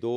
2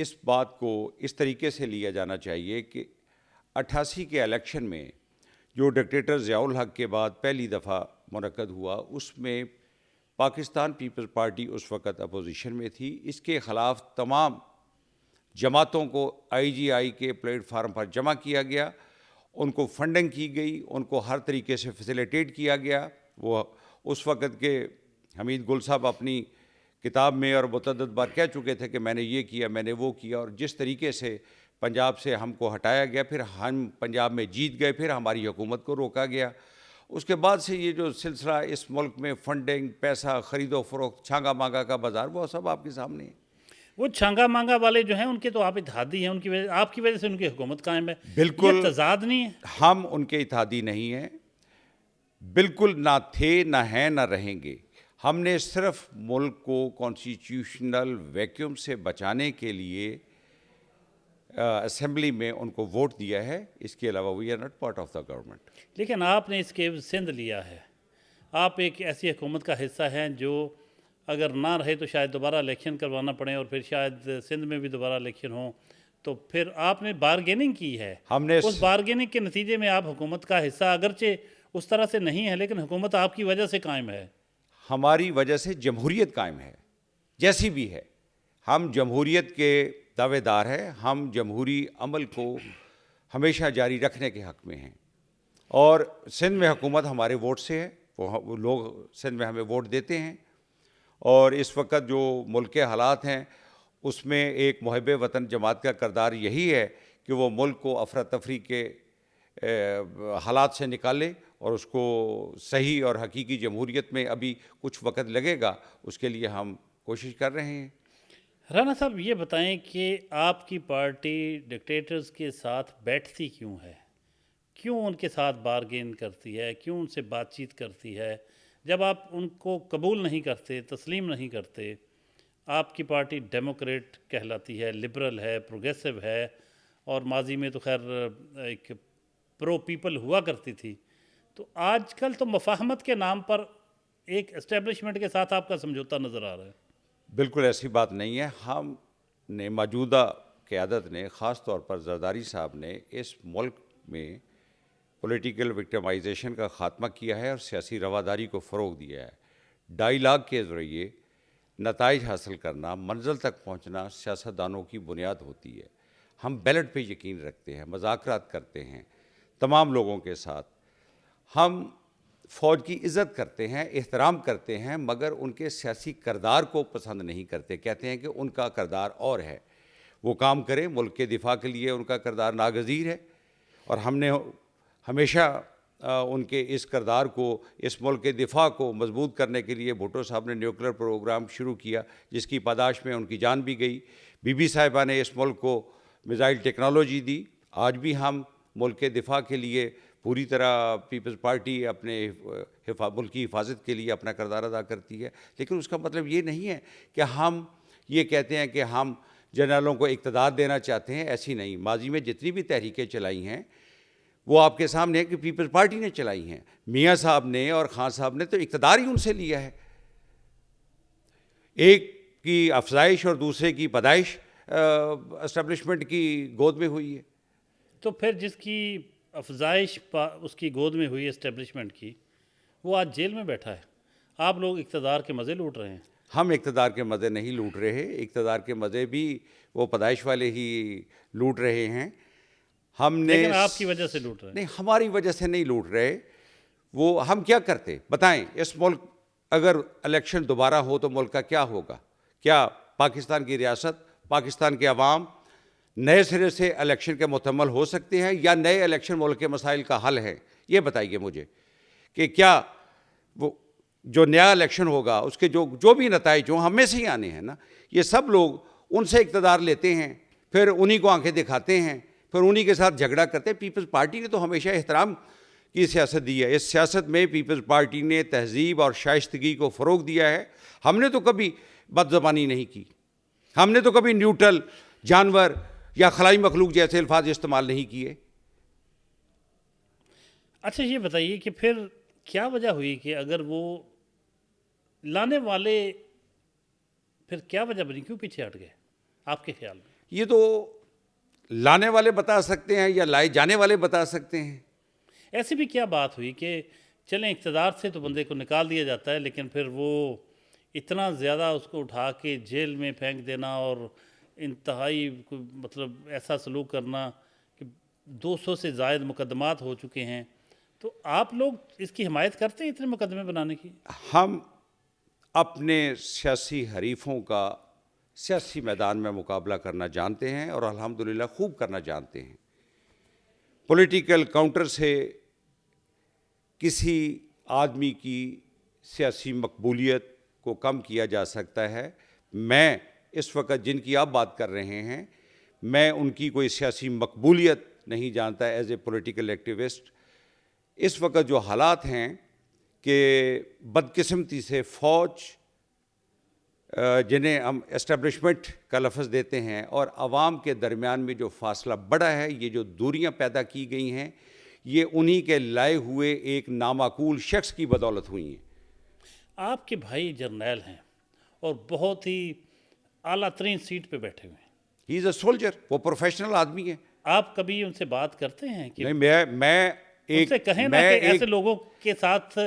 اس بات کو اس طریقے سے لیا جانا چاہیے کہ 88 کے الیکشن میں جو ڈکٹیٹر ضیاء الحق کے بعد پہلی دفعہ منعقد ہوا، اس میں پاکستان پیپلز پارٹی اس وقت اپوزیشن میں تھی. اس کے خلاف تمام جماعتوں کو IGI کے پلیٹ فارم پر جمع کیا گیا، ان کو فنڈنگ کی گئی، ان کو ہر طریقے سے فیسیلیٹیٹ کیا گیا. وہ اس وقت کے حمید گل صاحب اپنی کتاب میں اور متعدد بار کہہ چکے تھے کہ میں نے یہ کیا، میں نے وہ کیا، اور جس طریقے سے پنجاب سے ہم کو ہٹایا گیا، پھر ہم پنجاب میں جیت گئے، پھر ہماری حکومت کو روکا گیا. اس کے بعد سے یہ جو سلسلہ اس ملک میں فنڈنگ، پیسہ، خرید و فروخت، چھانگا مانگا کا بازار، وہ سب آپ کے سامنے ہے. وہ چھانگا مانگا والے جو ہیں ان کے تو آپ اتحادی ہیں، ان کی وجہ آپ کی وجہ سے ان کی حکومت قائم ہے. بالکل یہ تضاد نہیں ہے؟ ہم ان کے اتحادی نہیں ہیں، بالکل نہ تھے، نہ ہیں، نہ رہیں گے. ہم نے صرف ملک کو کانسٹیٹیوشنل ویکیوم سے بچانے کے لیے اسمبلی میں ان کو ووٹ دیا ہے. اس کے علاوہ we are not part of the government. لیکن آپ نے اس کے سندھ لیا ہے، آپ ایک ایسی حکومت کا حصہ ہیں جو اگر نہ رہے تو شاید دوبارہ الیکشن کروانا پڑے، اور پھر شاید سندھ میں بھی دوبارہ الیکشن ہوں، تو پھر آپ نے بارگیننگ کی ہے. ہم نے اس بارگیننگ کے نتیجے میں آپ حکومت کا حصہ اگرچہ اس طرح سے نہیں ہے، لیکن حکومت آپ کی وجہ سے قائم ہے. ہماری وجہ سے جمہوریت قائم ہے، جیسی بھی ہے. ہم جمہوریت کے دعوے دار ہیں، ہم جمہوری عمل کو ہمیشہ جاری رکھنے کے حق میں ہیں. اور سندھ میں حکومت ہمارے ووٹ سے ہے، وہ لوگ سندھ میں ہمیں ووٹ دیتے ہیں. اور اس وقت جو ملک کے حالات ہیں اس میں ایک محب وطن جماعت کا کردار یہی ہے کہ وہ ملک کو افراتفری کے حالات سے نکالے اور اس کو صحیح اور حقیقی جمہوریت میں ابھی کچھ وقت لگے گا، اس کے لیے ہم کوشش کر رہے ہیں. رانا صاحب یہ بتائیں کہ آپ کی پارٹی ڈکٹیٹرز کے ساتھ بیٹھتی کیوں ہے؟ کیوں ان کے ساتھ بارگین کرتی ہے؟ کیوں ان سے بات چیت کرتی ہے جب آپ ان کو قبول نہیں کرتے، تسلیم نہیں کرتے؟ آپ کی پارٹی ڈیموکریٹ کہلاتی ہے، لبرل ہے، پروگریسو ہے، اور ماضی میں تو خیر ایک پرو پیپل ہوا کرتی تھی. تو آج کل تو مفاہمت کے نام پر ایک اسٹیبلشمنٹ کے ساتھ آپ کا سمجھوتا نظر آ رہا ہے. بالکل ایسی بات نہیں ہے. ہم نے موجودہ قیادت نے، خاص طور پر زرداری صاحب نے، اس ملک میں پولیٹیکل وکٹمائزیشن کا خاتمہ کیا ہے اور سیاسی رواداری کو فروغ دیا ہے. ڈائیلاگ کے ذریعے نتائج حاصل کرنا، منزل تک پہنچنا سیاستدانوں کی بنیاد ہوتی ہے. ہم بیلٹ پہ یقین رکھتے ہیں، مذاکرات کرتے ہیں تمام لوگوں کے ساتھ. ہم فوج کی عزت کرتے ہیں، احترام کرتے ہیں، مگر ان کے سیاسی کردار کو پسند نہیں کرتے. کہتے ہیں کہ ان کا کردار اور ہے، وہ کام کریں، ملک کے دفاع کے لیے ان کا کردار ناگزیر ہے. اور ہم نے ہمیشہ ان کے اس کردار کو، اس ملک کے دفاع کو مضبوط کرنے کے لیے بھٹو صاحب نے نیوکلیر پروگرام شروع کیا، جس کی پاداش میں ان کی جان بھی گئی. بی بی صاحبہ نے اس ملک کو میزائل ٹیکنالوجی دی. آج بھی ہم ملک کے دفاع کے لیے پوری طرح پیپلز پارٹی اپنے ملک کی حفاظت کے لیے اپنا کردار ادا کرتی ہے. لیکن اس کا مطلب یہ نہیں ہے کہ ہم یہ کہتے ہیں کہ ہم جنرلوں کو اقتدار دینا چاہتے ہیں. ایسی نہیں. ماضی میں جتنی بھی تحریکیں چلائی ہیں وہ آپ کے سامنے ہے کہ پیپلز پارٹی نے چلائی ہیں. میاں صاحب نے اور خان صاحب نے تو اقتدار ہی ان سے لیا ہے. ایک کی افزائش اور دوسرے کی پیدائش اسٹیبلشمنٹ کی گود میں ہوئی ہے. تو پھر جس کی افزائش اس کی گود میں ہوئی اسٹیبلشمنٹ کی، وہ آج جیل میں بیٹھا ہے. آپ لوگ اقتدار کے مزے لوٹ رہے ہیں. ہم اقتدار کے مزے نہیں لوٹ رہے. اقتدار کے مزے بھی وہ پیدائش والے ہی لوٹ رہے ہیں. ہم نے لیکن آپ کی وجہ سے لوٹ رہے ہیں. نہیں، ہماری وجہ سے نہیں لوٹ رہے. وہ ہم کیا کرتے بتائیں؟ اس ملک اگر الیکشن دوبارہ ہو تو ملک کا کیا ہوگا؟ کیا پاکستان کی ریاست، پاکستان کے عوام نئے سرے سے الیکشن کے متحمل ہو سکتے ہیں، یا نئے الیکشن ملک کے مسائل کا حل ہے؟ یہ بتائیے مجھے کہ کیا وہ جو نیا الیکشن ہوگا اس کے جو بھی نتائج ہوں ہم میں سے ہی آنے ہیں نا. یہ سب لوگ ان سے اقتدار لیتے ہیں، پھر انہی کو آنکھیں دکھاتے ہیں، پھر انہی کے ساتھ جھگڑا کرتے ہیں. پیپلز پارٹی نے تو ہمیشہ احترام کی سیاست دی ہے. اس سیاست میں پیپلز پارٹی نے تہذیب اور شائستگی کو فروغ دیا ہے. ہم نے تو کبھی بد زبانی نہیں کی. ہم نے تو کبھی نیوٹرل، جانور یا خلائی مخلوق جیسے الفاظ استعمال نہیں کیے. اچھا یہ بتائیے کہ پھر کیا وجہ ہوئی کہ اگر وہ لانے والے، پھر کیا وجہ بنی، کیوں پیچھے ہٹ گئے آپ کے خیال میں؟ یہ تو لانے والے بتا سکتے ہیں یا لائے جانے والے بتا سکتے ہیں. ایسی بھی کیا بات ہوئی کہ چلیں اقتدار سے تو بندے کو نکال دیا جاتا ہے، لیکن پھر وہ اتنا زیادہ اس کو اٹھا کے جیل میں پھینک دینا اور انتہائی مطلب ایسا سلوک کرنا کہ 200 سے زائد مقدمات ہو چکے ہیں، تو آپ لوگ اس کی حمایت کرتے ہیں اتنے مقدمے بنانے کی؟ ہم اپنے سیاسی حریفوں کا سیاسی میدان میں مقابلہ کرنا جانتے ہیں اور الحمدللہ خوب کرنا جانتے ہیں. پولیٹیکل کاؤنٹر سے کسی آدمی کی سیاسی مقبولیت کو کم کیا جا سکتا ہے. میں اس وقت جن کی آپ بات کر رہے ہیں، میں ان کی کوئی سیاسی مقبولیت نہیں جانتا ایز اے پولیٹیکل ایکٹیوسٹ. اس وقت جو حالات ہیں کہ بدقسمتی سے فوج، جنہیں ہم اسٹیبلشمنٹ کا لفظ دیتے ہیں، اور عوام کے درمیان میں جو فاصلہ بڑا ہے، یہ جو دوریاں پیدا کی گئی ہیں، یہ انہی کے لائے ہوئے ایک نامعقول شخص کی بدولت ہوئی ہیں. آپ کے بھائی جرنیل ہیں اور بہت ہی اعلیٰ ترین سیٹ پہ بیٹھے ہوئے ہیں. ہی از اے سولجر، وہ پروفیشنل آدمی ہے. آپ کبھی ان سے بات کرتے ہیں کہ نہیں، میں ان سے کہیں نا کہ ایسے لوگوں کے ساتھ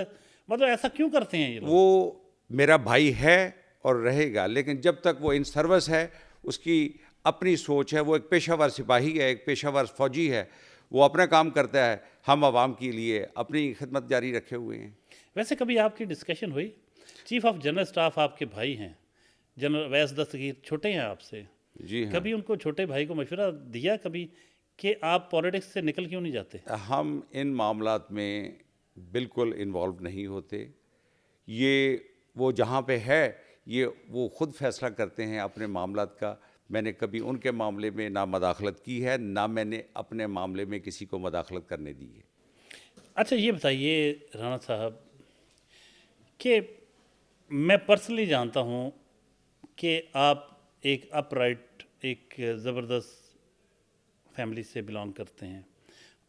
مطلب ایسا کیوں کرتے ہیں یہ لوگ؟ وہ میرا بھائی ہے اور رہے گا، لیکن جب تک وہ ان سروس ہے، اس کی اپنی سوچ ہے. وہ ایک پیشہ ور سپاہی ہے، ایک پیشہ ور فوجی ہے، وہ اپنا کام کرتا ہے. ہم عوام کے لیے اپنی خدمت جاری رکھے ہوئے ہیں. ویسے کبھی آپ کی ڈسکشن ہوئی؟ چیف آف جنرل اسٹاف آپ کے بھائی ہیں، جنرل اویس دستگیر چھوٹے ہیں آپ سے، جی ہاں. کبھی ان کو چھوٹے بھائی کو مشورہ دیا کبھی کہ آپ پولیٹکس سے نکل کیوں نہیں جاتے؟ ہم ان معاملات میں بالکل انوالو نہیں ہوتے. یہ وہ جہاں پہ ہے، یہ وہ خود فیصلہ کرتے ہیں اپنے معاملات کا. میں نے کبھی ان کے معاملے میں نہ مداخلت کی ہے، نہ میں نے اپنے معاملے میں کسی کو مداخلت کرنے دی ہے. اچھا یہ بتائیے رانا صاحب کہ میں پرسنلی جانتا ہوں کہ آپ ایک اپ رائٹ، ایک زبردست فیملی سے بلانگ کرتے ہیں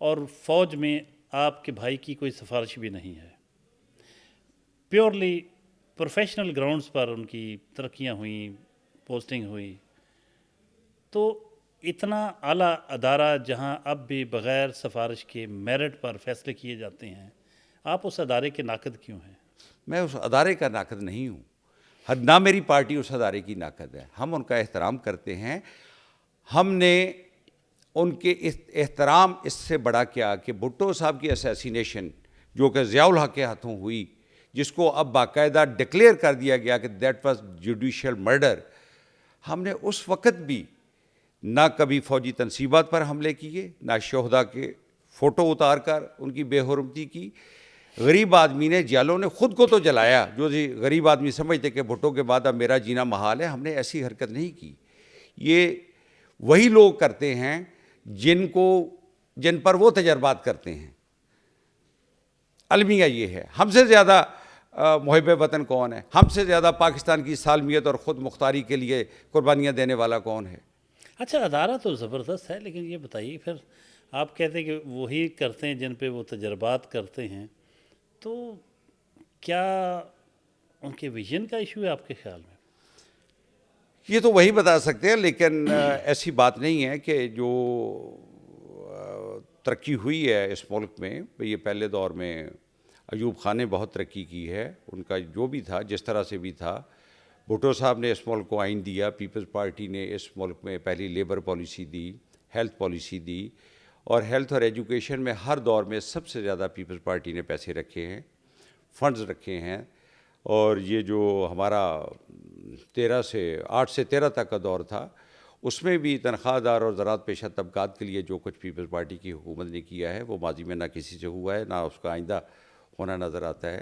اور فوج میں آپ کے بھائی کی کوئی سفارش بھی نہیں ہے. پیورلی پروفیشنل گراؤنڈز پر ان کی ترقیاں ہوئیں، پوسٹنگ ہوئی. تو اتنا اعلیٰ ادارہ جہاں اب بھی بغیر سفارش کے میرٹ پر فیصلے کیے جاتے ہیں، آپ اس ادارے کے ناقد کیوں ہیں؟ میں اس ادارے کا ناقد نہیں ہوں، نہ میری پارٹی اس ادارے کی ناقد ہے. ہم ان کا احترام کرتے ہیں. ہم نے ان کے احترام اس سے بڑا کیا کہ بھٹو صاحب کی اسیسینیشن جو کہ ضیاء الحق کے ہاتھوں ہوئی، جس کو اب باقاعدہ ڈکلیئر کر دیا گیا کہ دیٹ واز جوڈیشل مرڈر. ہم نے اس وقت بھی نہ کبھی فوجی تنصیبات پر حملے کیے، نہ شہداء کے فوٹو اتار کر ان کی بے حرمتی کی. غریب آدمی نے، جیالوں نے خود کو تو جلایا، جو غریب آدمی سمجھتے کہ بھٹو کے بعد اب میرا جینا محال ہے. ہم نے ایسی حرکت نہیں کی. یہ وہی لوگ کرتے ہیں جن پر وہ تجربات کرتے ہیں. المیہ یہ ہے، ہم سے زیادہ محب وطن کون ہے؟ ہم سے زیادہ پاکستان کی سالمیت اور خود مختاری کے لیے قربانیاں دینے والا کون ہے؟ اچھا ادارہ تو زبردست ہے، لیکن یہ بتائیے پھر آپ کہتے ہیں کہ وہی کرتے ہیں جن پہ وہ تجربات کرتے ہیں، تو کیا ان کے ویژن کا ایشو ہے آپ کے خیال میں؟ یہ تو وہی بتا سکتے ہیں، لیکن ایسی بات نہیں ہے کہ جو ترقی ہوئی ہے اس ملک میں. یہ پہلے دور میں ایوب خان نے بہت ترقی کی ہے. ان کا جو بھی تھا، جس طرح سے بھی تھا، بھٹو صاحب نے اس ملک کو آئین دیا. پیپلز پارٹی نے اس ملک میں پہلی لیبر پالیسی دی، ہیلتھ پالیسی دی، اور ہیلتھ اور ایجوکیشن میں ہر دور میں سب سے زیادہ پیپلز پارٹی نے پیسے رکھے ہیں، فنڈز رکھے ہیں. اور یہ جو ہمارا 8 سے 13 تک کا دور تھا، اس میں بھی تنخواہ دار اور زراعت پیشہ طبقات کے لیے جو کچھ پیپلز پارٹی کی حکومت نے کیا ہے، وہ ماضی میں نہ کسی سے ہوا ہے، نہ اس کا آئندہ ہونا نظر آتا ہے.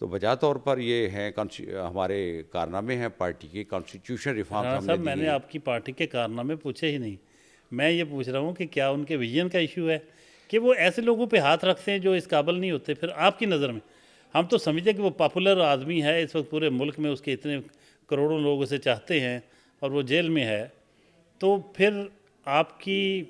تو بجا طور پر یہ ہیں ہمارے کارنامے ہیں پارٹی کے، کانسٹیٹیوشن ریفارمز ہم نے میں نے آپ کی پارٹی کے کارنامے پوچھے ہی نہیں. میں یہ پوچھ رہا ہوں کہ کیا ان کے ویژن کا ایشو ہے کہ وہ ایسے لوگوں پہ ہاتھ رکھتے ہیں جو اس قابل نہیں ہوتے؟ پھر آپ کی نظر میں ہم تو سمجھتے کہ وہ پاپولر آدمی ہے، اس وقت پورے ملک میں اس کے اتنے کروڑوں لوگ اسے چاہتے ہیں اور وہ جیل میں ہے. تو پھر آپ کی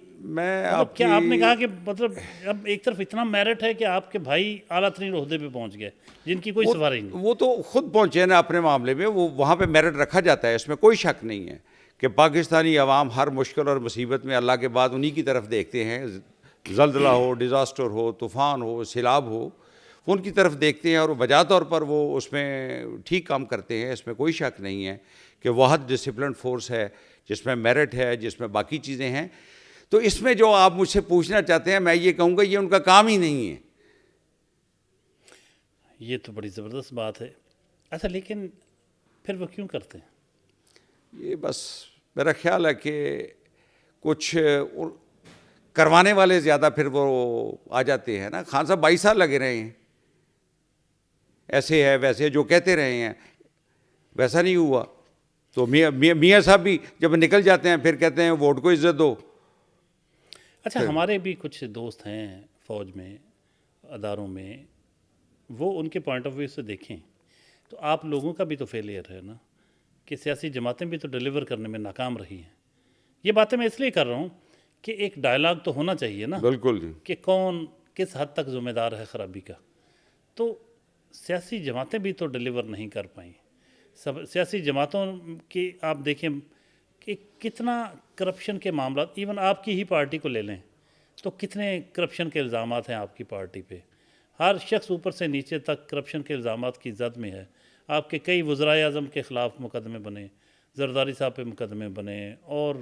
کیا آپ نے کہا کہ مطلب اب ایک طرف اتنا میرٹ ہے کہ آپ کے بھائی اعلیٰ ترین عہدے پہ پہنچ گئے جن کی کوئی سفارش نہیں؟ وہ تو خود پہنچے نا اپنے معاملے میں، وہ وہاں پہ میرٹ رکھا جاتا ہے، اس میں کوئی شک نہیں ہے. کہ پاکستانی عوام ہر مشکل اور مصیبت میں اللہ کے بعد انہی کی طرف دیکھتے ہیں. زلزلہ ہو، ڈیزاسٹر ہو، طوفان ہو، سیلاب ہو، وہ ان کی طرف دیکھتے ہیں اور بجا طور پر وہ اس میں ٹھیک کام کرتے ہیں. اس میں کوئی شک نہیں ہے کہ واحد ڈسپلن فورس ہے جس میں میرٹ ہے، جس میں باقی چیزیں ہیں. تو اس میں جو آپ مجھ سے پوچھنا چاہتے ہیں، میں یہ کہوں گا یہ ان کا کام ہی نہیں ہے. یہ تو بڑی زبردست بات ہے. اچھا، لیکن پھر وہ کیوں کرتے ہیں؟ یہ بس میرا خیال ہے کہ کچھ کروانے والے زیادہ پھر وہ آ جاتے ہیں نا. خان صاحب 22 سال لگے رہے ہیں، ایسے ہے ویسے جو کہتے رہے ہیں ویسا نہیں ہوا. تو میاں صاحب بھی جب نکل جاتے ہیں پھر کہتے ہیں ووٹ کو عزت دو. اچھا، ہمارے بھی کچھ دوست ہیں فوج میں، اداروں میں، وہ ان کے پوائنٹ آف ویو سے دیکھیں تو آپ لوگوں کا بھی تو فیلئر ہے نا، کہ سیاسی جماعتیں بھی تو ڈیلیور کرنے میں ناکام رہی ہیں. یہ باتیں میں اس لیے کر رہا ہوں کہ ایک ڈائلاگ تو ہونا چاہیے نا، بالکل کہ کون کس حد تک ذمہ دار ہے خرابی کا. تو سیاسی جماعتیں بھی تو ڈیلیور نہیں کر پائیں. سیاسی جماعتوں کی آپ دیکھیں کہ کتنا کرپشن کے معاملات، ایون آپ کی ہی پارٹی کو لے لیں تو کتنے کرپشن کے الزامات ہیں آپ کی پارٹی پہ. ہر شخص اوپر سے نیچے تک کرپشن کے الزامات کی زد میں ہے. آپ کے کئی وزرائے اعظم کے خلاف مقدمے بنے، زرداری صاحب پہ مقدمے بنے، اور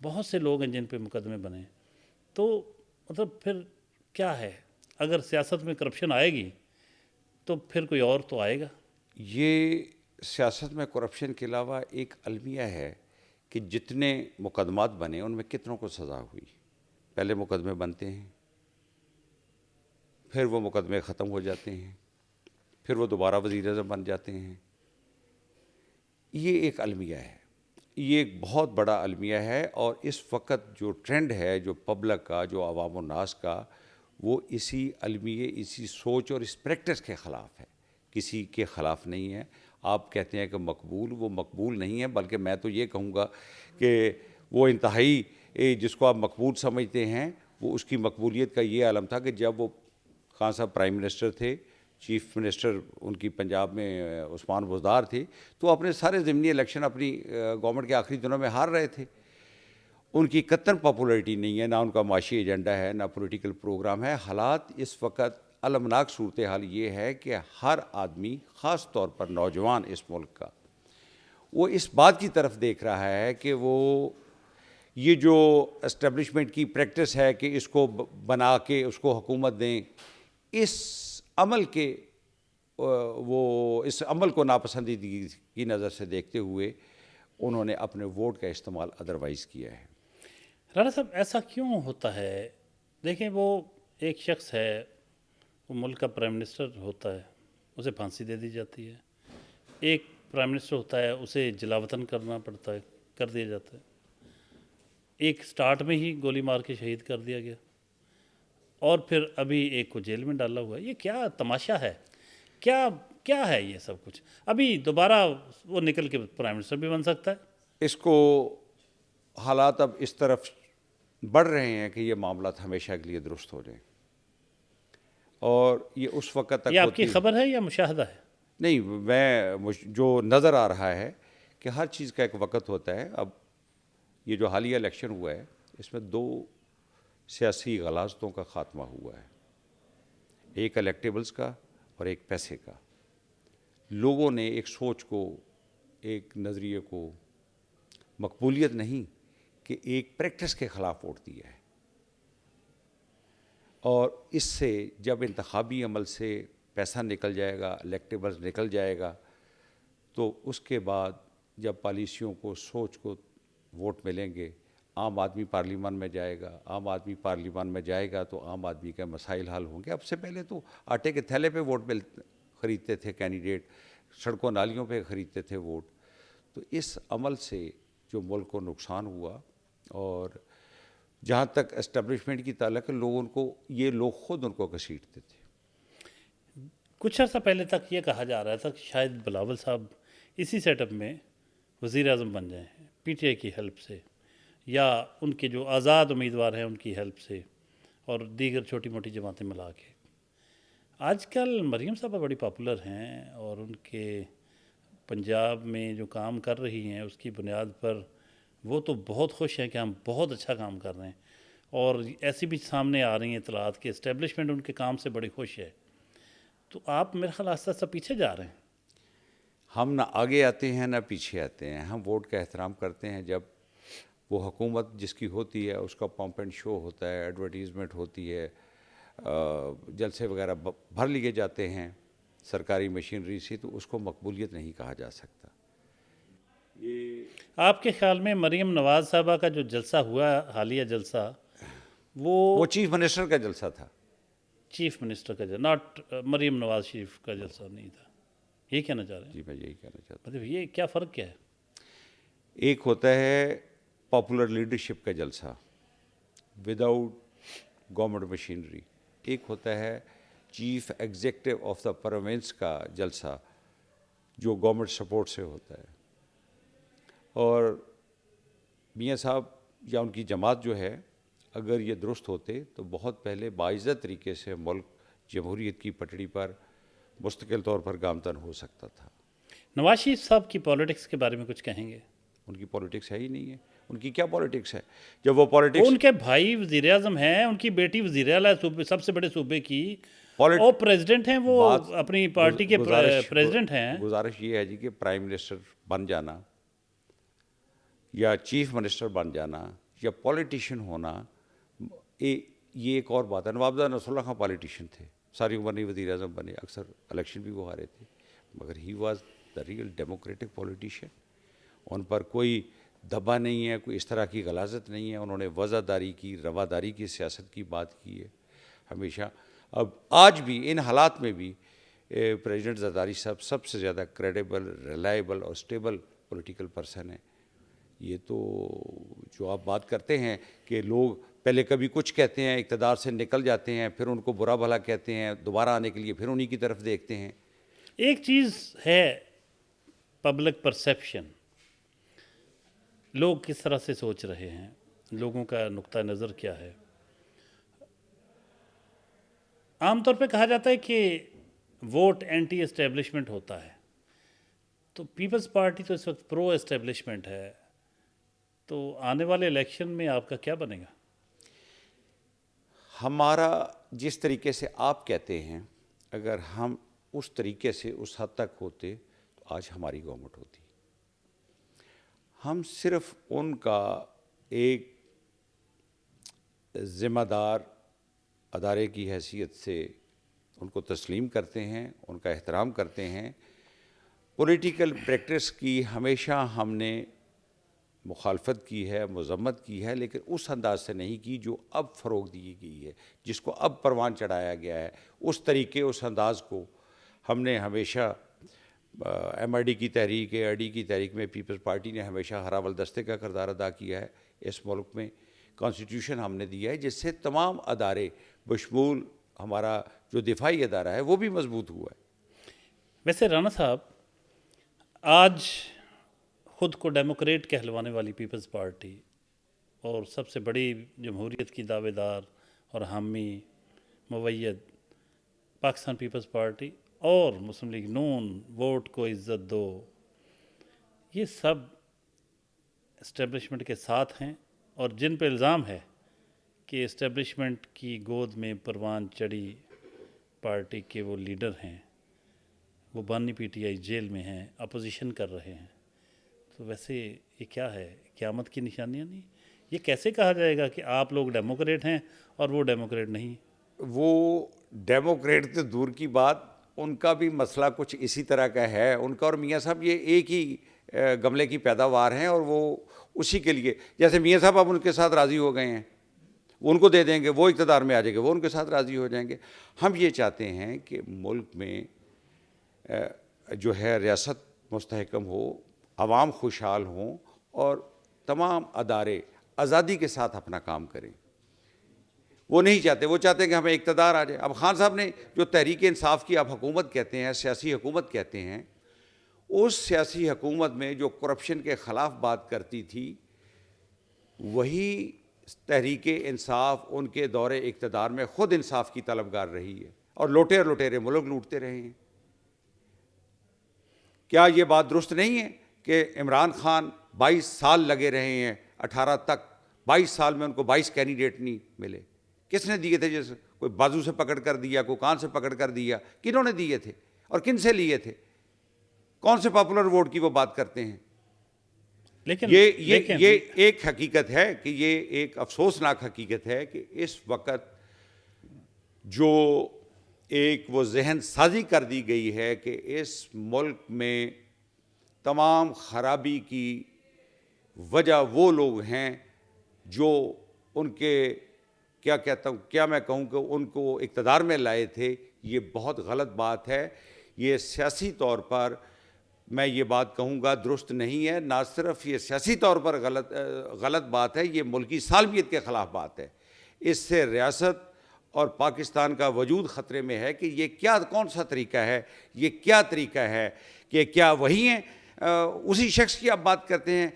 بہت سے لوگ ہیں جن پہ مقدمے بنے. تو مطلب پھر کیا ہے؟ اگر سیاست میں کرپشن آئے گی تو پھر کوئی اور تو آئے گا. یہ سیاست میں کرپشن کے علاوہ ایک المیہ ہے کہ جتنے مقدمات بنے ان میں کتنوں کو سزا ہوئی. پہلے مقدمے بنتے ہیں، پھر وہ مقدمے ختم ہو جاتے ہیں، پھر وہ دوبارہ وزیر اعظم بن جاتے ہیں. یہ ایک المیہ ہے، یہ ایک بہت بڑا المیہ ہے. اور اس وقت جو ٹرینڈ ہے جو پبلک کا، جو عوام الناس کا، وہ اسی المیہ، اسی سوچ اور اس پریکٹس کے خلاف ہے، کسی کے خلاف نہیں ہے. آپ کہتے ہیں کہ مقبول، وہ مقبول نہیں ہے، بلکہ میں تو یہ کہوں گا کہ وہ انتہائی جس کو آپ مقبول سمجھتے ہیں، وہ اس کی مقبولیت کا یہ عالم تھا کہ جب وہ خان صاحب پرائم منسٹر تھے، چیف منسٹر ان کی پنجاب میں عثمان بزدار تھے، تو اپنے سارے ضمنی الیکشن اپنی گورنمنٹ کے آخری دنوں میں ہار رہے تھے. ان کی قطعاً پاپولیرٹی نہیں ہے، نہ ان کا معاشی ایجنڈا ہے، نہ پولیٹیکل پروگرام ہے. حالات اس وقت المناک صورتحال یہ ہے کہ ہر آدمی، خاص طور پر نوجوان اس ملک کا، وہ اس بات کی طرف دیکھ رہا ہے کہ وہ یہ جو اسٹیبلشمنٹ کی پریکٹس ہے کہ اس کو بنا کے اس کو حکومت دیں، اس عمل کے وہ اس عمل کو ناپسندیدگی کی نظر سے دیکھتے ہوئے انہوں نے اپنے ووٹ کا استعمال ادروائز کیا ہے. رانا صاحب، ایسا کیوں ہوتا ہے؟ دیکھیں، وہ ایک شخص ہے، وہ ملک کا پرائم منسٹر ہوتا ہے، اسے پھانسی دے دی جاتی ہے. ایک پرائم منسٹر ہوتا ہے، اسے جلا وطن کرنا پڑتا ہے، کر دیا جاتا ہے. ایک سٹارٹ میں ہی گولی مار کے شہید کر دیا گیا، اور پھر ابھی ایک کو جیل میں ڈالا ہوا ہے. یہ کیا تماشا ہے؟ کیا ہے یہ سب کچھ؟ ابھی دوبارہ وہ نکل کے پرائم منسٹر بھی بن سکتا ہے. اس کو حالات اب اس طرف بڑھ رہے ہیں کہ یہ معاملات ہمیشہ کے لیے درست ہو جائیں، اور یہ اس وقت تک یہ آپ ہوتی کی خبر ہے یا مشاہدہ ہے؟ نہیں. میں جو نظر آ رہا ہے کہ ہر چیز کا ایک وقت ہوتا ہے. اب یہ جو حالیہ الیکشن ہوا ہے، اس میں 2 سیاسی غلاظتوں کا خاتمہ ہوا ہے، ایک الیکٹیبلز کا اور ایک پیسے کا. لوگوں نے ایک سوچ کو، ایک نظریے کو، مقبولیت نہیں کہ ایک پریکٹس کے خلاف ووٹ دیا ہے. اور اس سے جب انتخابی عمل سے پیسہ نکل جائے گا، الیکٹیبلز نکل جائے گا، تو اس کے بعد جب پالیسیوں کو، سوچ کو ووٹ ملیں گے، عام آدمی پارلیمان میں جائے گا. عام آدمی پارلیمان میں جائے گا تو عام آدمی کے مسائل حل ہوں گے. اب سے پہلے تو آٹے کے تھیلے پہ ووٹ خریدتے تھے کینڈیڈیٹ، سڑکوں نالیوں پہ خریدتے تھے ووٹ. تو اس عمل سے جو ملک کو نقصان ہوا، اور جہاں تک اسٹیبلشمنٹ کی تعلق ہے، یہ لوگ خود ان کو گھسیٹتے تھے. کچھ عرصہ پہلے تک یہ کہا جا رہا تھا کہ شاید بلاول صاحب اسی سیٹ اپ میں وزیر اعظم بن جائیں، پی ٹی آئی کی ہیلپ سے، یا ان کے جو آزاد امیدوار ہیں ان کی ہیلپ سے، اور دیگر چھوٹی موٹی جماعتیں ملا کے. آج کل مریم صاحبہ بڑی پاپولر ہیں، اور ان کے پنجاب میں جو کام کر رہی ہیں اس کی بنیاد پر وہ تو بہت خوش ہیں کہ ہم بہت اچھا کام کر رہے ہیں، اور ایسی بھی سامنے آ رہی ہیں اطلاعات کہ اسٹیبلشمنٹ ان کے کام سے بڑی خوش ہے. تو آپ میرے خیال آہستہ آہستہ پیچھے جا رہے ہیں. ہم نہ آگے آتے ہیں نہ پیچھے آتے ہیں. ہم ووٹ کا احترام کرتے ہیں. جب وہ حکومت جس کی ہوتی ہے اس کا پمپ اینڈ شو ہوتا ہے، ایڈورٹیزمنٹ ہوتی ہے، جلسے وغیرہ بھر لیے جاتے ہیں سرکاری مشینری سے، تو اس کو مقبولیت نہیں کہا جا سکتا. آپ کے خیال میں مریم نواز صاحبہ کا جو جلسہ ہوا حالیہ جلسہ، وہ چیف منسٹر کا جلسہ تھا. چیف منسٹر کا جلسہ، ناٹ مریم نواز شریف کا جلسہ نہیں تھا، یہ کہنا چاہ رہے ہیں؟ جی میں یہی کہنا چاہتا ہوں. مطلب یہ کیا فرق کیا ہے؟ ایک ہوتا ہے پاپولر لیڈرشپ کا جلسہ وداؤٹ گورنمنٹ مشینری، ایک ہوتا ہے chief executive of the province کا جلسہ جو گورنمنٹ سپورٹ سے ہوتا ہے. اور میاں صاحب یا ان کی جماعت جو ہے، اگر یہ درست ہوتے تو بہت پہلے باعزت طریقے سے ملک جمہوریت کی پٹڑی پر مستقل طور پر گامزن ہو سکتا تھا. نواز شریف صاحب کی پالیٹکس کے بارے میں کچھ کہیں گے؟ ان کی پالیٹکس ہے ہی نہیں ہے. ان کی کیا پالیٹکس ہے جب وہ وہ پالیٹکس ان کے بھائی وزیر اعظم ہیں، ان کی بیٹی وزیر اعلیٰ صوبے، سب سے بڑے صوبے کی، اور پریزیڈنٹ ہیں، وہ اپنی پارٹی کے پریزیڈنٹ ہیں. گزارش یہ ہے جی کہ پرائم منسٹر بن جانا یا چیف منسٹر بن جانا یا پولیٹیشین ہونا، یہ ایک اور بات ہے. نواب نصر اللہ خان پالیٹیشین تھے، ساری عمر نہیں وزیر اعظم بنے، اکثر الیکشن بھی وہ ہارے تھے، مگر he was the real democratic politician. ان پر کوئی دبا نہیں ہے، کوئی اس طرح کی غلاظت نہیں ہے. انہوں نے وزاداری کی، رواداری کی سیاست کی بات کی ہے ہمیشہ. اب آج بھی ان حالات میں بھی پریزیڈنٹ زرداری صاحب سب سے زیادہ کریڈیبل، ریلائبل اور اسٹیبل پولیٹیکل پرسن ہیں. یہ تو جو آپ بات کرتے ہیں کہ لوگ پہلے کبھی کچھ کہتے ہیں، اقتدار سے نکل جاتے ہیں، پھر ان کو برا بھلا کہتے ہیں، دوبارہ آنے کے لیے پھر انہی کی طرف دیکھتے ہیں. ایک چیز ہے پبلک پرسیپشن، لوگ کس طرح سے سوچ رہے ہیں، لوگوں کا نقطہ نظر کیا ہے. عام طور پہ کہا جاتا ہے کہ ووٹ اینٹی اسٹیبلشمنٹ ہوتا ہے، تو پیپلز پارٹی تو اس وقت پرو اسٹیبلشمنٹ ہے. تو آنے والے الیکشن میں آپ کا کیا بنے گا؟ ہمارا جس طریقے سے آپ کہتے ہیں، اگر ہم اس طریقے سے اس حد تک ہوتے تو آج ہماری گورنمنٹ ہوتی. ہم صرف ان کا ایک ذمہ دار ادارے کی حیثیت سے ان کو تسلیم کرتے ہیں، ان کا احترام کرتے ہیں. پولیٹیکل پریکٹس کی ہمیشہ ہم نے مخالفت کی ہے، مذمت کی ہے، لیکن اس انداز سے نہیں کی جو اب فروغ دی گئی ہے، جس کو اب پروان چڑھایا گیا ہے. اس طریقے، اس انداز کو ہم نے ہمیشہ ایم آئی ڈی کی تحریک، اے آئی ڈی کی تحریک میں پیپلز پارٹی نے ہمیشہ ہراول دستے کا کردار ادا کیا ہے. اس ملک میں کانسٹیٹیوشن ہم نے دیا ہے جس سے تمام ادارے بشمول ہمارا جو دفاعی ادارہ ہے وہ بھی مضبوط ہوا ہے. ویسے رانا صاحب، آج خود کو ڈیموکریٹ کہلوانے والی پیپلز پارٹی اور سب سے بڑی جمہوریت کی دعوے دار اور حامی مؤید پاکستان پیپلز پارٹی اور مسلم لیگ نون، ووٹ کو عزت دو، یہ سب اسٹیبلشمنٹ کے ساتھ ہیں، اور جن پہ الزام ہے کہ اسٹیبلشمنٹ کی گود میں پروان چڑھی پارٹی کے وہ لیڈر ہیں، وہ بانی پی ٹی آئی جیل میں ہیں، اپوزیشن کر رہے ہیں. تو ویسے یہ کیا ہے؟ قیامت کی نشانیاں نہیں؟ یہ کیسے کہا جائے گا کہ آپ لوگ ڈیموکریٹ ہیں اور وہ ڈیموکریٹ نہیں؟ وہ ڈیموکریٹ تو دور کی بات، ان کا بھی مسئلہ کچھ اسی طرح کا ہے. ان کا اور میاں صاحب یہ ایک ہی گملے کی پیداوار ہیں، اور وہ اسی کے لیے، جیسے میاں صاحب اب ان کے ساتھ راضی ہو گئے ہیں، ان کو دے دیں گے، وہ اقتدار میں آ جائے گے، وہ ان کے ساتھ راضی ہو جائیں گے. ہم یہ چاہتے ہیں کہ ملک میں جو ہے ریاست مستحکم ہو، عوام خوشحال ہوں، اور تمام ادارے آزادی کے ساتھ اپنا کام کریں. وہ نہیں چاہتے، وہ چاہتے ہیں کہ ہمیں اقتدار آ جائے. اب خان صاحب نے جو تحریک انصاف کی آپ حکومت کہتے ہیں، سیاسی حکومت کہتے ہیں، اس سیاسی حکومت میں جو کرپشن کے خلاف بات کرتی تھی، وہی تحریک انصاف ان کے دور اقتدار میں خود انصاف کی طلبگار رہی ہے، اور لوٹیرے ملک لوٹتے رہے ہیں. کیا یہ بات درست نہیں ہے کہ عمران خان 22 سال لگے رہے ہیں 18 تک، 22 سال میں ان کو 22 کینڈیڈیٹ نہیں ملے. کس نے دیے تھے؟ جیسے کوئی بازو سے پکڑ کر دیا، کوئی کان سے پکڑ کر دیا، کنہوں نے دیے تھے اور کن سے لیے تھے؟ کون سے پاپولر ووٹ کی وہ بات کرتے ہیں؟ لیکن یہ ایک حقیقت ہے کہ یہ ایک افسوسناک حقیقت ہے کہ اس وقت جو ایک وہ ذہن سازی کر دی گئی ہے کہ اس ملک میں تمام خرابی کی وجہ وہ لوگ ہیں جو ان کے کیا میں کہوں کہ ان کو اقتدار میں لائے تھے. یہ بہت غلط بات ہے. یہ سیاسی طور پر میں یہ بات کہوں گا درست نہیں ہے. نہ صرف یہ سیاسی طور پر غلط بات ہے، یہ ملکی سالمیت کے خلاف بات ہے. اس سے ریاست اور پاکستان کا وجود خطرے میں ہے کہ یہ کون سا طریقہ ہے، یہ کیا طریقہ ہے کہ کیا وہی ہیں اسی شخص کی آپ بات کرتے ہیں.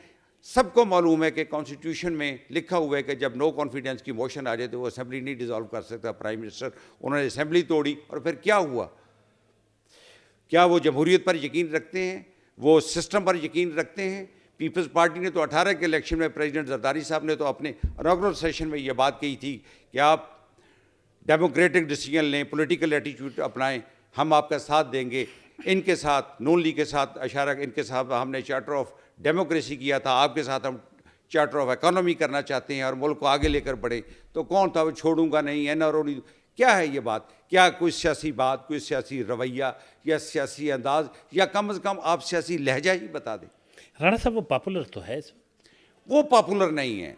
سب کو معلوم ہے کہ کانسٹیٹیوشن میں لکھا ہوا ہے کہ جب نو کانفیڈنس کی موشن آ جائے تو وہ اسمبلی نہیں ڈیزالو کر سکتا پرائم منسٹر. انہوں نے اسمبلی توڑی اور پھر کیا ہوا؟ کیا وہ جمہوریت پر یقین رکھتے ہیں؟ وہ سسٹم پر یقین رکھتے ہیں؟ پیپلز پارٹی نے تو 18 کے الیکشن میں پریزیڈنٹ زرداری صاحب نے تو اپنے انوگرل سیشن میں یہ بات کہی تھی کہ آپ ڈیموکریٹک ڈیسیجن لیں، پولیٹیکل ایٹیچیوڈ اپنائیں، ہم آپ کا ساتھ دیں گے. ان کے ساتھ نون لیگ کے ساتھ اشارہ، ان کے ساتھ ہم نے چارٹر آف ڈیموکریسی کیا تھا، آپ کے ساتھ ہم چارٹر آف اکانومی کرنا چاہتے ہیں اور ملک کو آگے لے کر بڑھیں. تو کون تھا وہ چھوڑوں گا نہیں ہے نہ روڑی؟ کیا ہے یہ بات؟ کیا کوئی سیاسی بات، کوئی سیاسی رویہ یا سیاسی انداز، یا کم از کم آپ سیاسی لہجہ ہی بتا دیں. رانا صاحب وہ پاپولر تو ہے اس وقت. وہ پاپولر نہیں ہے.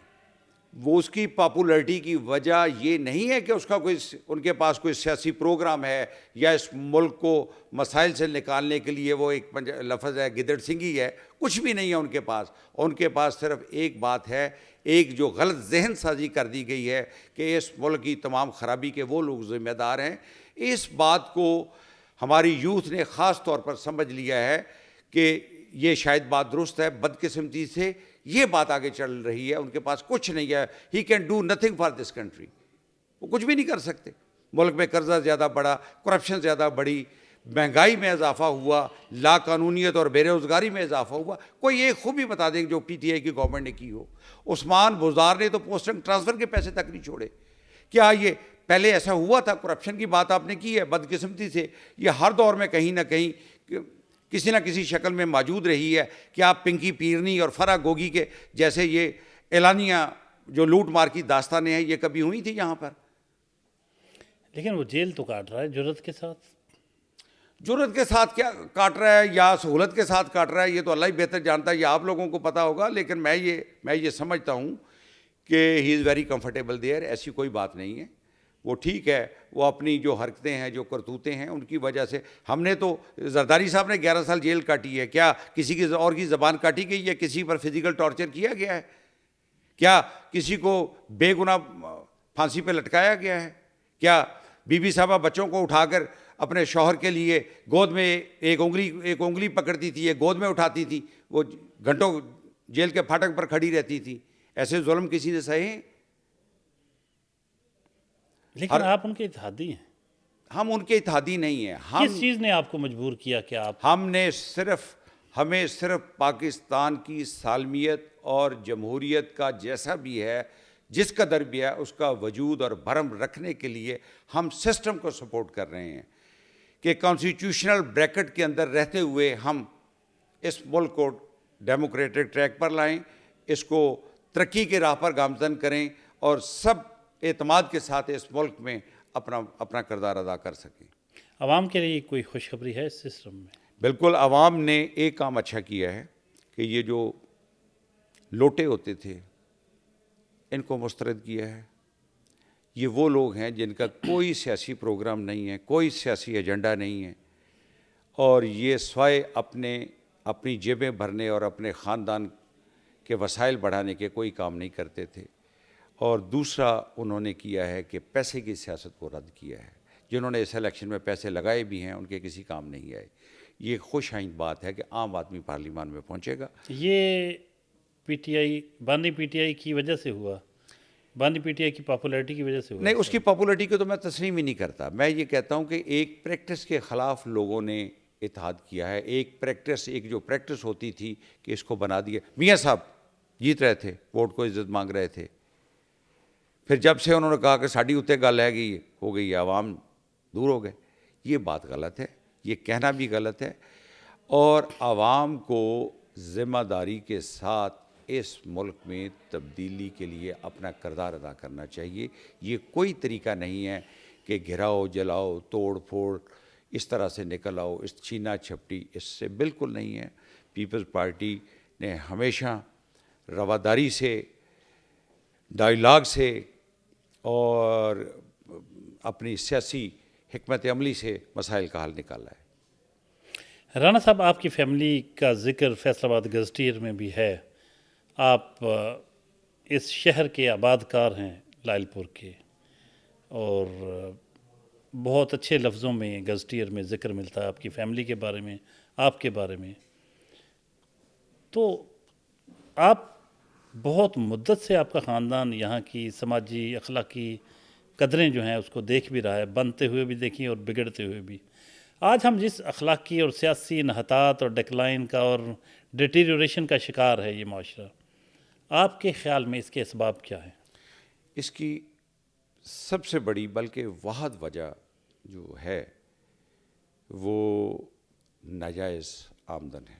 وہ اس کی پاپولرٹی کی وجہ یہ نہیں ہے کہ اس کا ان کے پاس کوئی سیاسی پروگرام ہے یا اس ملک کو مسائل سے نکالنے کے لیے وہ ایک لفظ ہے گدڑ سنگھی ہے. کچھ بھی نہیں ہے ان کے پاس. ان کے پاس صرف ایک بات ہے، ایک جو غلط ذہن سازی کر دی گئی ہے کہ اس ملک کی تمام خرابی کے وہ لوگ ذمہ دار ہیں. اس بات کو ہماری یوتھ نے خاص طور پر سمجھ لیا ہے کہ یہ شاید بات درست ہے. بدقسمتی سے یہ بات آگے چل رہی ہے. ان کے پاس کچھ نہیں ہے. He can do nothing for this country. وہ کچھ بھی نہیں کر سکتے. ملک میں قرضہ زیادہ بڑھا، کرپشن زیادہ بڑھی، مہنگائی میں اضافہ ہوا، لا قانونیت اور بے روزگاری میں اضافہ ہوا. کوئی ایک خوبی بتا دیں جو پی ٹی آئی کی گورنمنٹ نے کی ہو. عثمان بزدار نے تو پوسٹنگ ٹرانسفر کے پیسے تک نہیں چھوڑے. کیا یہ پہلے ایسا ہوا تھا؟ کرپشن کی بات آپ نے کی ہے. بدقسمتی سے یہ ہر دور میں کہیں نہ کہیں کسی نہ کسی شکل میں موجود رہی ہے. کیا پنکی پیرنی اور فرح گوگی کے جیسے یہ اعلانیہ جو لوٹ مار کی داستانیں ہیں یہ کبھی ہوئی تھی یہاں پر؟ لیکن وہ جیل تو کاٹ رہا ہے جرت کے ساتھ. جرت کے ساتھ کیا کاٹ رہا ہے یا سہولت کے ساتھ کاٹ رہا ہے یہ تو اللہ ہی بہتر جانتا ہے، یہ آپ لوگوں کو پتہ ہوگا. لیکن میں یہ سمجھتا ہوں کہ ہی از ویری کمفرٹیبل دیئر. ایسی کوئی بات نہیں ہے. وہ ٹھیک ہے، وہ اپنی جو حرکتیں ہیں، جو کرتوتیں ہیں، ان کی وجہ سے ہم نے تو زرداری صاحب نے 11 سال جیل کاٹی ہے. کیا کسی کی اور کی زبان کاٹی گئی ہے؟ کسی پر فزیکل ٹارچر کیا گیا ہے؟ کیا کسی کو بے گناہ پھانسی پہ لٹکایا گیا ہے؟ کیا بی بی صاحبہ بچوں کو اٹھا کر اپنے شوہر کے لیے گود میں ایک انگلی پکڑتی تھی، ایک گود میں اٹھاتی تھی، وہ گھنٹوں جیل کے پھاٹک پر کھڑی رہتی تھی؟ ایسے ظلم کسی نے سہے ہیں؟ لیکن آپ ان کے اتحادی ہیں. ہم ان کے اتحادی نہیں ہیں. کس چیز نے آپ کو مجبور کیا کہ آپ؟ ہمیں صرف پاکستان کی سالمیت اور جمہوریت کا جیسا بھی ہے، جس قدر بھی ہے، اس کا وجود اور بھرم رکھنے کے لیے ہم سسٹم کو سپورٹ کر رہے ہیں کہ کانسٹیٹیوشنل بریکٹ کے اندر رہتے ہوئے ہم اس ملک کو ڈیموکریٹک ٹریک پر لائیں، اس کو ترقی کے راہ پر گامزن کریں اور سب اعتماد کے ساتھ اس ملک میں اپنا کردار ادا کر سکیں. عوام کے لیے کوئی خوشخبری ہے اس سسٹم میں؟ بالکل. عوام نے ایک کام اچھا کیا ہے کہ یہ جو لوٹے ہوتے تھے ان کو مسترد کیا ہے. یہ وہ لوگ ہیں جن کا کوئی سیاسی پروگرام نہیں ہے، کوئی سیاسی ایجنڈا نہیں ہے، اور یہ سوائے اپنی جیبیں بھرنے اور اپنے خاندان کے وسائل بڑھانے کے کوئی کام نہیں کرتے تھے. اور دوسرا انہوں نے کیا ہے کہ پیسے کی سیاست کو رد کیا ہے. جنہوں نے اس الیکشن میں پیسے لگائے بھی ہیں ان کے کسی کام نہیں آئے. یہ خوش آئند بات ہے کہ عام آدمی پارلیمان میں پہنچے گا. یہ پی ٹی آئی باندی پی ٹی آئی کی وجہ سے ہوا؟ باندی پی ٹی آئی کی پاپولیرٹی کی وجہ سے ہوا؟ نہیں، اس کی پاپولیرٹی کو تو میں تسلیم ہی نہیں کرتا. میں یہ کہتا ہوں کہ ایک پریکٹس کے خلاف لوگوں نے اتحاد کیا ہے. ایک جو پریکٹس ہوتی تھی کہ اس کو بنا دیا, میاں صاحب جیت رہے تھے, ووٹ کو عزت مانگ رہے تھے, پھر جب سے انہوں نے کہا کہ ساڑی اتنے گل ہے گی ہو گئی, عوام دور ہو گئے. یہ بات غلط ہے, یہ کہنا بھی غلط ہے, اور عوام کو ذمہ داری کے ساتھ اس ملک میں تبدیلی کے لیے اپنا کردار ادا کرنا چاہیے. یہ کوئی طریقہ نہیں ہے کہ گھراؤ, جلاؤ, توڑ پھوڑ, اس طرح سے نکل آؤ, اس چھینا چھپٹی, اس سے بالکل نہیں ہے. پیپلز پارٹی نے ہمیشہ رواداری سے, ڈائیلاگ سے اور اپنی سیاسی حکمت عملی سے مسائل کا حل نکالا ہے. رانا صاحب، آپ کی فیملی کا ذکر فیصل آباد گزٹیر میں بھی ہے. آپ اس شہر کے آباد کار ہیں لائل پور کے، اور بہت اچھے لفظوں میں گزٹیر میں ذکر ملتا ہے آپ کی فیملی کے بارے میں، آپ کے بارے میں. تو آپ بہت مدت سے آپ کا خاندان یہاں کی سماجی اخلاقی قدریں جو ہیں اس کو دیکھ بھی رہا ہے، بنتے ہوئے بھی دیکھی اور بگڑتے ہوئے بھی. آج ہم جس اخلاقی اور سیاسی انحطاط اور ڈیکلائن کا اور ڈیٹیریوریشن کا شکار ہے یہ معاشرہ، آپ کے خیال میں اس کے اسباب کیا ہیں؟ اس کی سب سے بڑی بلکہ واحد وجہ جو ہے وہ ناجائز آمدن ہے.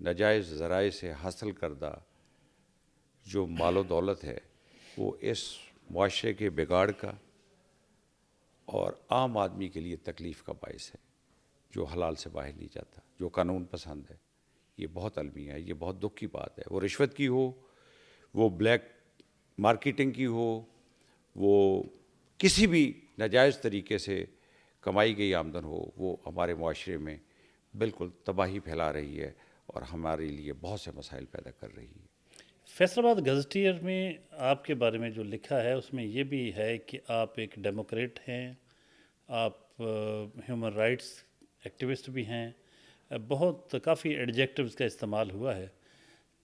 ناجائز ذرائع سے حاصل کردہ جو مال و دولت ہے وہ اس معاشرے کے بگاڑ کا اور عام آدمی کے لیے تکلیف کا باعث ہے. جو حلال سے باہر نہیں جاتا، جو قانون پسند ہے، یہ بہت المیہ ہے، یہ بہت دکھ کی بات ہے. وہ رشوت کی ہو، وہ بلیک مارکیٹنگ کی ہو، وہ کسی بھی ناجائز طریقے سے کمائی گئی آمدن ہو، وہ ہمارے معاشرے میں بالکل تباہی پھیلا رہی ہے اور ہمارے لیے بہت سے مسائل پیدا کر رہی ہے. فیصل آباد گزٹیر میں آپ کے بارے میں جو لکھا ہے اس میں یہ بھی ہے کہ آپ ایک ڈیموکریٹ ہیں، آپ ہیومن رائٹس ایکٹیوسٹ بھی ہیں، بہت کافی ایڈجیکٹیوز کا استعمال ہوا ہے.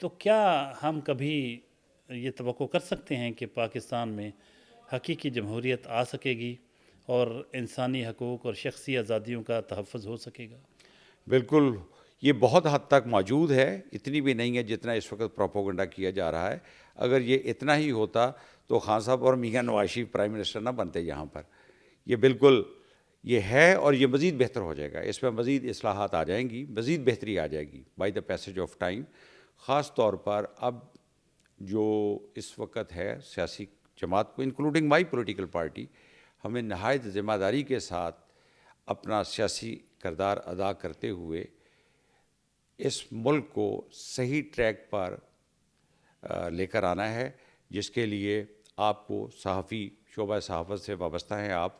تو کیا ہم کبھی یہ توقع کر سکتے ہیں کہ پاکستان میں حقیقی جمہوریت آ سکے گی اور انسانی حقوق اور شخصی آزادیوں کا تحفظ ہو سکے گا؟ بالکل، یہ بہت حد تک موجود ہے، اتنی بھی نہیں ہے جتنا اس وقت پروپیگنڈا کیا جا رہا ہے. اگر یہ اتنا ہی ہوتا تو خان صاحب اور میاں نواز شریف پرائم منسٹر نہ بنتے یہاں پر. یہ بالکل یہ ہے اور یہ مزید بہتر ہو جائے گا. اس میں مزید اصلاحات آ جائیں گی، مزید بہتری آ جائے گی by the passage of time. خاص طور پر اب جو اس وقت ہے سیاسی جماعت کو انکلوڈنگ مائی پولیٹیکل پارٹی، ہمیں نہایت ذمہ داری کے ساتھ اپنا سیاسی کردار ادا کرتے ہوئے اس ملک کو صحیح ٹریک پر لے کر آنا ہے، جس کے لیے آپ کو صحافی شعبہ صحافت سے وابستہ ہیں. آپ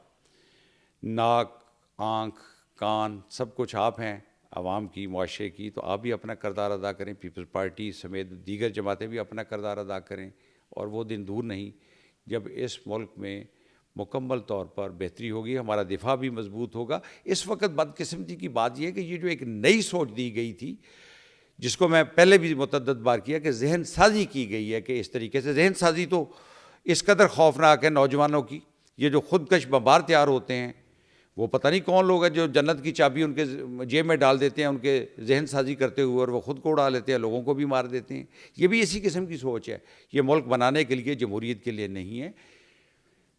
ناک، آنکھ، کان سب کچھ آپ ہیں عوام کی، معاشرے کی، تو آپ بھی اپنا کردار ادا کریں. پیپلز پارٹی سمیت دیگر جماعتیں بھی اپنا کردار ادا کریں، اور وہ دن دور نہیں جب اس ملک میں مکمل طور پر بہتری ہوگی، ہمارا دفاع بھی مضبوط ہوگا. اس وقت بدقسمتی کی بات یہ ہے کہ یہ جو ایک نئی سوچ دی گئی تھی، جس کو میں پہلے بھی متعدد بار کیا کہ ذہن سازی کی گئی ہے، کہ اس طریقے سے ذہن سازی تو اس قدر خوفناک ہے نوجوانوں کی. یہ جو خودکش بمبار تیار ہوتے ہیں، وہ پتہ نہیں کون لوگ ہیں جو جنت کی چابی ان کے جیب میں ڈال دیتے ہیں ان کے ذہن سازی کرتے ہوئے، اور وہ خود کو اڑا لیتے ہیں، لوگوں کو بھی مار دیتے ہیں. یہ بھی اسی قسم کی سوچ ہے. یہ ملک بنانے کے لیے، جمہوریت کے لیے نہیں ہے.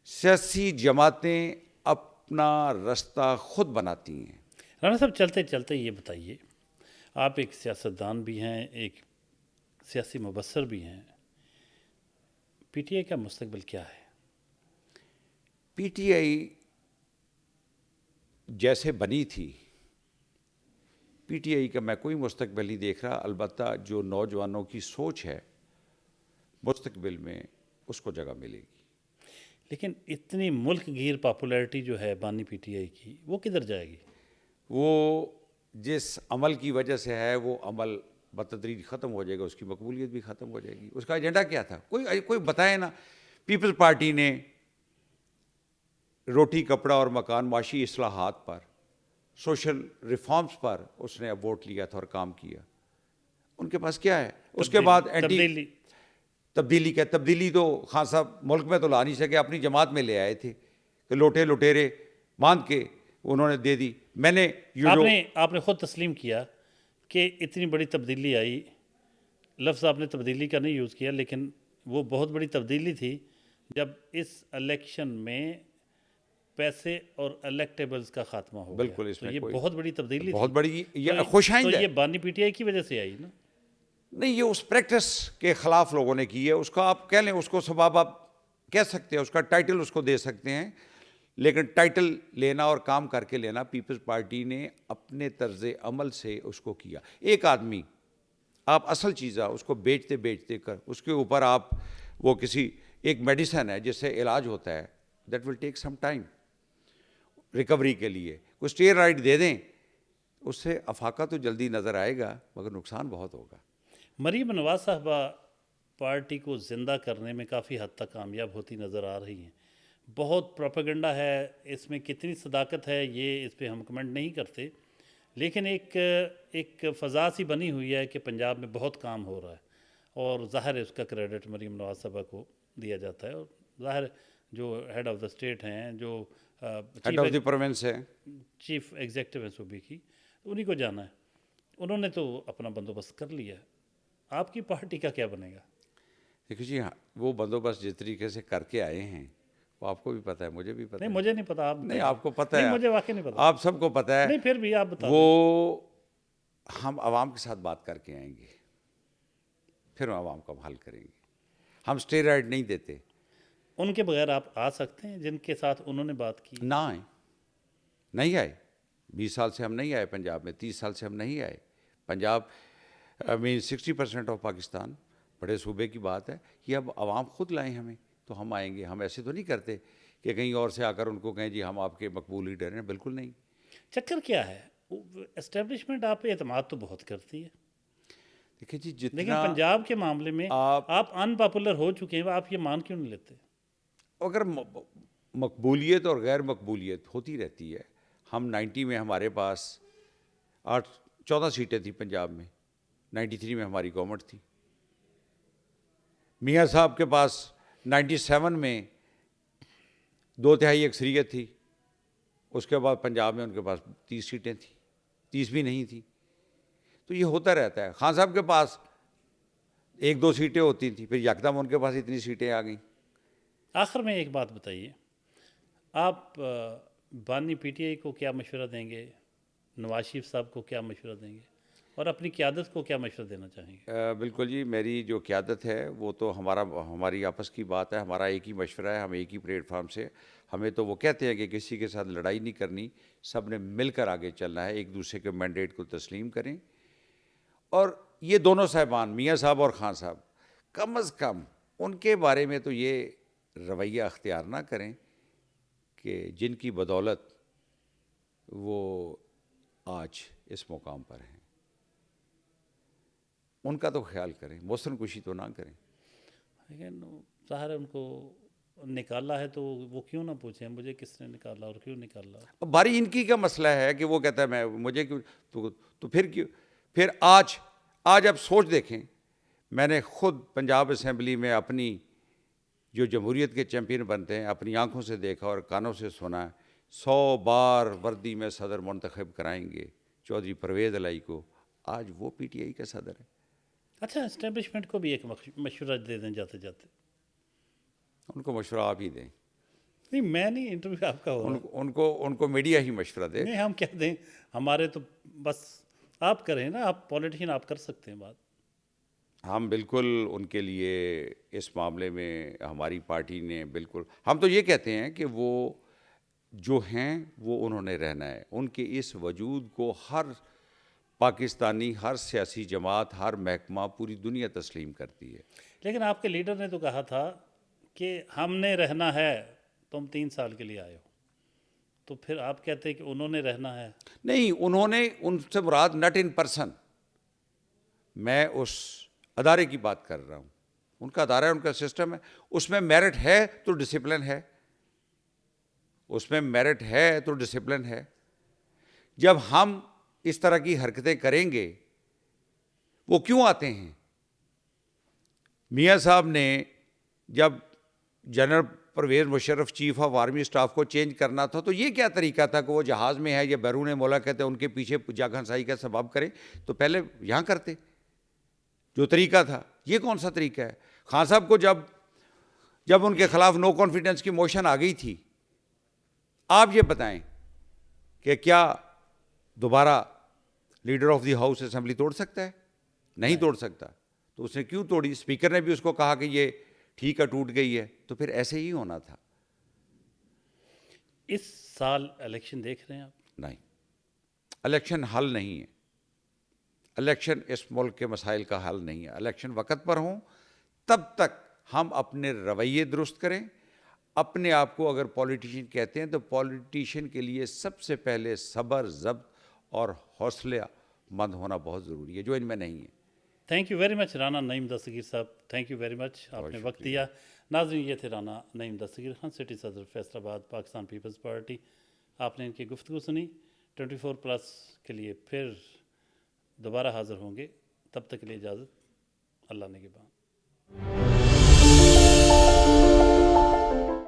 سیاسی جماعتیں اپنا رستہ خود بناتی ہیں. رانا صاحب، چلتے چلتے یہ بتائیے، آپ ایک سیاستدان بھی ہیں، ایک سیاسی مبصر بھی ہیں، پی ٹی آئی کا مستقبل کیا ہے؟ پی ٹی آئی جیسے بنی تھی، پی ٹی آئی کا میں کوئی مستقبل نہیں دیکھ رہا. البتہ جو نوجوانوں کی سوچ ہے مستقبل میں اس کو جگہ ملے گی. لیکن اتنی ملک گیر پاپولیرٹی جو ہے بانی پی ٹی آئی کی، وہ کدھر جائے گی؟ وہ جس عمل کی وجہ سے ہے وہ عمل بتدریج ختم ہو جائے گا، اس کی مقبولیت بھی ختم ہو جائے گی. اس کا ایجنڈا کیا تھا؟ کوئی بتائے نا. پیپلز پارٹی نے روٹی، کپڑا اور مکان، معاشی اصلاحات پر، سوشل ریفارمز پر اس نے اب ووٹ لیا تھا اور کام کیا. ان کے پاس کیا ہے؟ اس کے بعد تبدیلی تو خان صاحب ملک میں تو لا نہیں سکے، اپنی جماعت میں لے آئے تھے کہ لوٹے لٹیرے باندھ کے انہوں نے دے دی. میں نے آپ نے خود تسلیم کیا کہ اتنی بڑی تبدیلی آئی. لفظ آپ نے تبدیلی کا نہیں یوز کیا، لیکن وہ بہت بڑی تبدیلی تھی جب اس الیکشن میں پیسے اور الیکٹیبلز کا خاتمہ ہو گیا. بالکل، اس تو میں یہ بہت بڑی تبدیلی تھی. بہت بڑی تو خوش آئند ہے. یہ بانی پی ٹی آئی کی وجہ سے آئی نا؟ نہیں، یہ اس پریکٹس کے خلاف لوگوں نے کی ہے. اس کا آپ کہہ لیں، اس کو سبب آپ کہہ سکتے ہیں، اس کا ٹائٹل اس کو دے سکتے ہیں، لیکن ٹائٹل لینا اور کام کر کے لینا پیپلز پارٹی نے اپنے طرز عمل سے اس کو کیا. ایک آدمی آپ اصل چیز ہے اس کو بیچتے کر اس کے اوپر آپ وہ کسی ایک میڈیسن ہے جس سے علاج ہوتا ہے، that will take some time recovery کے لیے. کوئی اسٹیرائڈ دے دیں، اس سے افاقہ تو جلدی نظر آئے گا مگر نقصان بہت ہوگا. مریم نواز صاحبہ پارٹی کو زندہ کرنے میں کافی حد تک کامیاب ہوتی نظر آ رہی ہیں. بہت پروپیگنڈا ہے، اس میں کتنی صداقت ہے یہ اس پہ ہم کمنٹ نہیں کرتے، لیکن ایک فضا سی بنی ہوئی ہے کہ پنجاب میں بہت کام ہو رہا ہے، اور ظاہر ہے اس کا کریڈٹ مریم نواز صاحبہ کو دیا جاتا ہے. اور ظاہر جو ہیڈ آف دا اسٹیٹ ہیں، جو ہیڈ آف دی پروونس ہے، چیف ایگزیکٹو ہیں صوبے کی، انہی کو جانا ہے. انہوں نے تو اپنا بندوبست کر لیا ہے. آپ کی پارٹی کا کیا بنے گا؟ دیکھیے جی، ہاں وہ بندوبست جس طریقے سے کر کے آئے ہیں وہ آپ کو بھی پتہ ہے، مجھے بھی پتہ ہے. نہیں، مجھے نہیں پتا. آپ نہیں، آپ کو پتہ ہے، نہیں، مجھے واقعی نہیں پتا. آپ سب کو پتہ ہے. نہیں، پھر بھی آپ بتا وہ ہم عوام کے ساتھ بات کر کے آئیں گے، پھر ہم عوام کا حل کریں گے. ہم اسٹیرائڈ نہیں دیتے. ان کے بغیر آپ آ سکتے ہیں جن کے ساتھ انہوں نے بات کی؟ نہ آئیں، نہیں آئے. 20 سال سے ہم نہیں آئے پنجاب میں، 30 سال سے ہم نہیں آئے پنجاب. 60% آف پاکستان بڑے صوبے کی بات ہے. یہ اب عوام خود لائیں ہمیں تو ہم آئیں گے. ہم ایسے تو نہیں کرتے کہ کہیں اور سے آ کر ان کو کہیں جی ہم آپ کے مقبول لیڈر ہیں. بالکل نہیں. چکر کیا ہے؟ اسٹیبلشمنٹ آپ پہ اعتماد تو بہت کرتی ہے، دیکھیں جی لیکن جتنا پنجاب کے معاملے میں آپ ان پاپولر ہو چکے ہیں. آپ یہ مان کیوں نہیں لیتے؟ اگر مقبولیت اور غیر مقبولیت ہوتی رہتی ہے. ہم 90 میں ہمارے پاس 14 سیٹیں تھیں پنجاب میں. 93 میں ہماری گورنمنٹ تھی. میاں صاحب کے پاس 97 میں 2/3 اکثریت تھی. اس کے بعد پنجاب میں ان کے پاس 30 سیٹیں تھیں، 30 بھی نہیں تھیں. تو یہ ہوتا رہتا ہے. خان صاحب کے پاس 1-2 سیٹیں ہوتی تھیں، پھر یکدم ان کے پاس اتنی سیٹیں آ گئیں. آخر میں ایک بات بتائیے، آپ بانی پی ٹی آئی کو کیا مشورہ دیں گے؟ نواز شریف صاحب کو کیا مشورہ دیں گے؟ اور اپنی قیادت کو کیا مشورہ دینا چاہیں گے؟ بالکل جی، میری جو قیادت ہے وہ تو ہماری آپس کی بات ہے. ہمارا ایک ہی مشورہ ہے. ہم ایک ہی پلیٹ فارم سے ہمیں تو وہ کہتے ہیں کہ کسی کے ساتھ لڑائی نہیں کرنی، سب نے مل کر آگے چلنا ہے. ایک دوسرے کے مینڈیٹ کو تسلیم کریں. اور یہ دونوں صاحبان میاں صاحب اور خان صاحب کم از کم ان کے بارے میں تو یہ رویہ اختیار نہ کریں کہ جن کی بدولت وہ آج اس مقام پر ہیں. ان کا تو خیال کریں، محسن کشی تو نہ کریں. لیکن ظاہر ہے ان کو نکالا ہے تو وہ کیوں نہ پوچھیں مجھے کس نے نکالا اور کیوں نکالا. اب باری ان کی کا مسئلہ ہے کہ وہ کہتا ہے مجھے کیوں، تو پھر کیوں. پھر آج اب سوچ دیکھیں، میں نے خود پنجاب اسمبلی میں اپنی جو جمہوریت کے چیمپئن بنتے ہیں اپنی آنکھوں سے دیکھا اور کانوں سے سنا. 100 بار وردی میں صدر منتخب کرائیں گے چودھری پرویز الہی کو. آج وہ پی ٹی آئی کا صدر ہے. اچھا، اسٹیبلشمنٹ کو بھی ایک مشورہ دے دیں جاتے جاتے. ان کو مشورہ آپ ہی دیں. نہیں، میں نہیں، انٹرویو آپ کا ہو. ان کو میڈیا ہی مشورہ دے. نہیں، ہم کیا دیں، ہمارے تو بس آپ کریں نا. آپ پولیٹیشین، آپ کر سکتے ہیں بات. ہم بالکل ان کے لیے اس معاملے میں ہماری پارٹی نے بالکل، ہم تو یہ کہتے ہیں کہ وہ جو ہیں وہ انہوں نے رہنا ہے. ان کے اس وجود کو ہر پاکستانی، ہر سیاسی جماعت، ہر محکمہ، پوری دنیا تسلیم کرتی ہے. لیکن آپ کے لیڈر نے تو کہا تھا کہ ہم نے رہنا ہے، تم 3 سال کے لیے آئے ہو. تو پھر آپ کہتے ہیں کہ انہوں نے رہنا ہے. نہیں، انہوں نے، ان سے مراد نٹ ان پرسن. میں اس ادارے کی بات کر رہا ہوں. ان کا ادارہ ہے، ان کا سسٹم ہے. اس میں میرٹ ہے تو ڈسپلن ہے. اس میں میرٹ ہے تو ڈسپلن ہے. جب ہم اس طرح کی حرکتیں کریں گے، وہ کیوں آتے ہیں؟ میاں صاحب نے جب general Pervez Musharraf chief of army staff کو چینج کرنا تھا تو یہ کیا طریقہ تھا کہ وہ جہاز میں ہے یا بیرون ملک ہے تو ان کے پیچھے جا گھنسائی کا سبب کریں؟ تو پہلے یہاں کرتے جو طریقہ تھا. یہ کون سا طریقہ ہے؟ خان صاحب کو جب ان کے خلاف نو کانفیڈنس کی موشن آ گئی تھی، آپ یہ بتائیں کہ کیا دوبارہ leader of the house assembly توڑ سکتا ہے؟ نہیں توڑ سکتا. تو اس نے کیوں توڑی؟ اسپیکر نے بھی اس کو کہا کہ یہ ٹھیک ہے ٹوٹ گئی ہے. تو پھر ایسے ہی ہونا تھا. اس سال الیکشن دیکھ رہے ہیں آپ؟ نہیں، الیکشن حل نہیں ہے. الیکشن اس ملک کے مسائل کا حل نہیں ہے. الیکشن وقت پر ہوں تب تک ہم اپنے رویے درست کریں. اپنے آپ کو اگر پولیٹیشین کہتے ہیں تو پولیٹیشین کے لیے سب سے پہلے صبر، ضبط اور حوصلہ مند ہونا بہت ضروری ہے، جو ان میں نہیں ہے. Thank you very much Rana Naeem Dastgir sahab, thank you very مچ، آپ نے وقت دیا. ناظرین، یہ تھے رانا نعیم دستگیر خان، سٹی صدر فیصل آباد، پاکستان پیپلز پارٹی. آپ نے ان کی گفتگو سنی. 24+ کے لیے پھر دوبارہ حاضر ہوں گے. تب تک کے لیے اجازت. اللہ نگہبان.